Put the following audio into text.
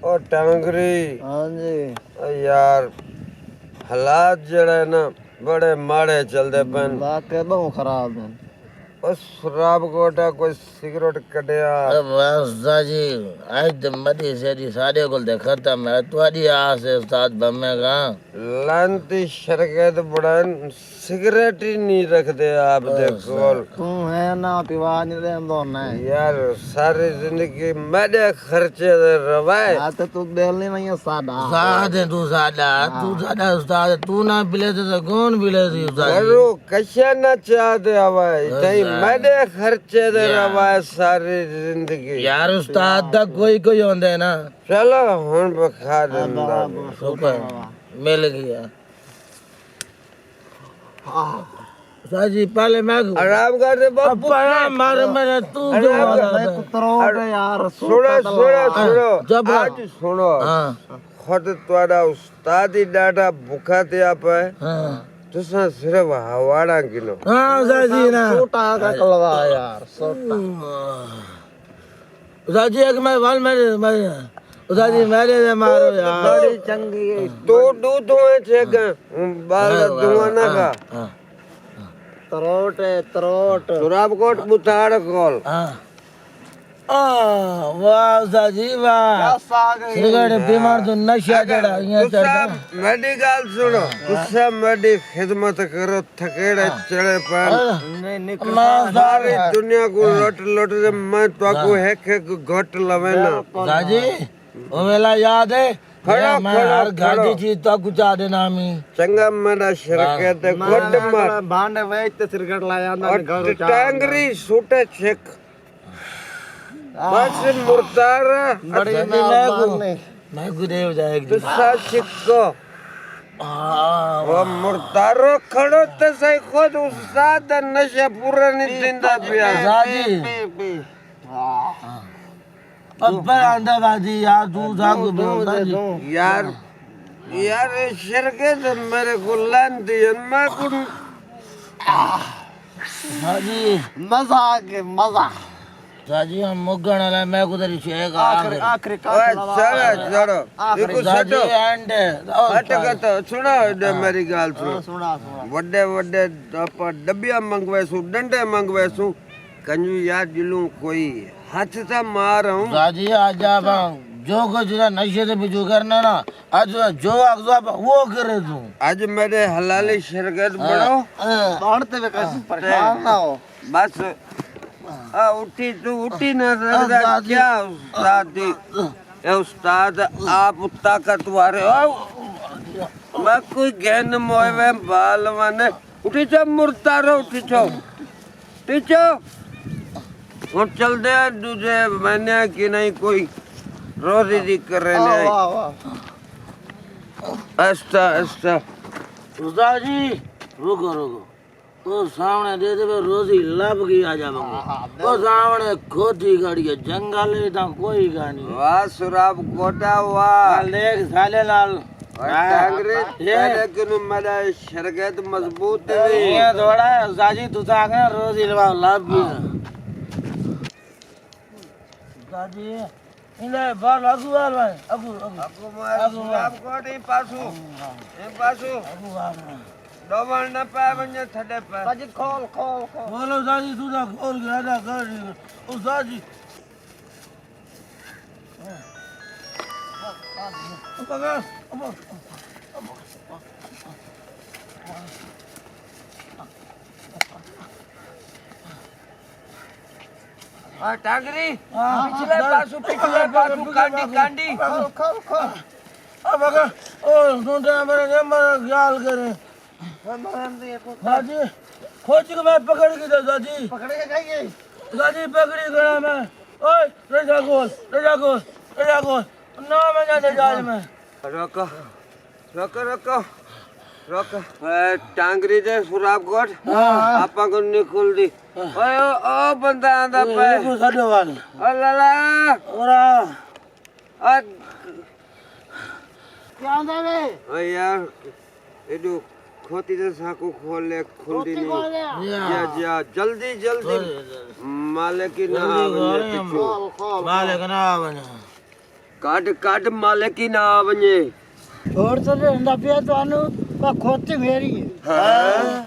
ओ टांगरी हाँ जी यार हालात जड़े ना बड़े माड़े चलते पन वाकई बहुत खराब है उस शराब कोटा कोई सिगरेट कटिया बस जी आज तो मरी सेरी सारे को देखता मैं तुम्हारी आस है उस्ताद बमेगा लांती शरकत बड़न सिगरेट ही नहीं रखते आप देखो तू है ना पिवा नहीं दे दो ना यार सारी जिंदगी मेरे खर्चे दे रवाए आते तू बेलनी नहीं है सादा साथ है तू सादा उस्ताद तू ना पिले तो कौन पिले थी उस्ताद करो कशा ना चाहते हवाए नहीं मेरे खर्चे दे रवाए सारी जिंदगी यार उस्ताद तक कोई होंदे ना चलो हुन बखा देंदा शुक्र मिल गया उस्ताद जी पहले मैं आराम कर दे बाबू मार मेरे तू कुतरोट यार सुनो जब आज सुनो हाँ खुद तुम्हारा उस्ताद ही डाटा भूखा थे आप है हाँ तुसा सिर्फ हवाड़ा किलो हाँ उस्ताद जी ना छोटा का लगा यार छोटा उस्ताद जी एक मैं वाल मेरे उस्ताद जी मेरे से मारो यार बड़ी चंगी है तो दूध हुए छेगा बाल धुआं ना का हाँ तरोट है तरोट सुराब कोट बुताड़ कॉल हाँ वाह उस्ताद जी वाह सिगरेट बीमार तो नशा चढ़ा यहाँ चढ़ता मेडिकल सुनो तुसा मेरी खिदमत करो थकेड़े चढ़े पर नहीं निकल सारी दुनिया को लोट दे मैं तो एक घट लवे ना उस्ताद जी वो वेला याद है मैं हर घर की चीज तो कुछ आ देना मी चंगा मेरा शरकत गुड मार भांडे वेचते सिरकट लाया ना घर टांगरी सूटे चेक बस मुर्दार बड़ी मैं गुदेव जाएगी तुसा चिक्को वो मुर्दारो खड़ो तो सही खुद उस्ताद नशा पूरा नहीं जिंदा पिया उस्ताद जी अब पर अंदाबाजी यार तू जागो यार यार शरकत मेरे को लान दिया मैं कुछ जी मजा आ गया मजा साजी हम मुगण वाला मैं कुदरी शेख आखिरी आखिरी चलो देखो साजी सटो एंड हटकत सुनो मेरी गाल सुनो सुना सुना वड्डे वड्डे डबिया मंगवेसू डंडे मंगवेसू कंजू याद दिलू कोई हाथ से मार हूं साजी आज आप जो कुछ नशे से बिजू करना ना आज जो अगजा वो करे तू आज मेरे हलाली शरकत बढ़ो दौड़ते हुए कैसे परेशान ना हो बस उठी तू उठी ना सकता क्या उस्ताद ए उस्ताद आप ताकतवर हो मैं कोई ज्ञान मोए बाल माने उठी जा मुर्तारो उठी छो और चल दे दूसरे मैंने कि नहीं कोई रोजी दी कर रहे नहीं वाह वाह ऐसा उस्ताद जी रुको वो सामने दे दे रोजी लब गई आ जाएगा वो सामने खोदी गाड़ी है जंगल में तो कोई का नहीं वाह सुराब कोटा वाह देख साले लाल टांगरे लेकिन मेरा शरकत मजबूत है ये थोड़ा साजी तू तो आगे रोजी लवा लब भी साजी इले बाल अगु वाल अगु मार सुराब कोट ही पासू डबल न पाए बने थड़े पे साजी खोल बोलो साजी तू तो खोल के आजा कर ओ साजी पकड़ टांगरी पिछले पासू कांडी खोल अब अगर ओ सुनते मेरे नंबर ख्याल करें साजी खोज के मैं पकड़ के दे साजी पकड़े के जाइए साजी पकड़ी गया मैं ओए रजा गोल ना मैं जाते जाल में रोको टांगरी दे सुराब कोट आपा को निकल दी ओए ओ बंदा आंदा पे ये साडो वाल ओ लाला ओरा क्या आंदा रे ओ यार एडू खोती दे साको खोल ले खुलदी नहीं जा जल्दी मालिक की ना खोल मालिक ना बने ਕੱਢ ਕੱਢ ਮਾਲਕ ਹੀ ਨਾ ਆਵਣੇ ਹੋਰ ਤਾਂ ਹੁੰਦਾ ਪਿਆ ਤੁਹਾਨੂੰ ਪਰ ਖੋਤੀ ਮੇਰੀ ਹੈ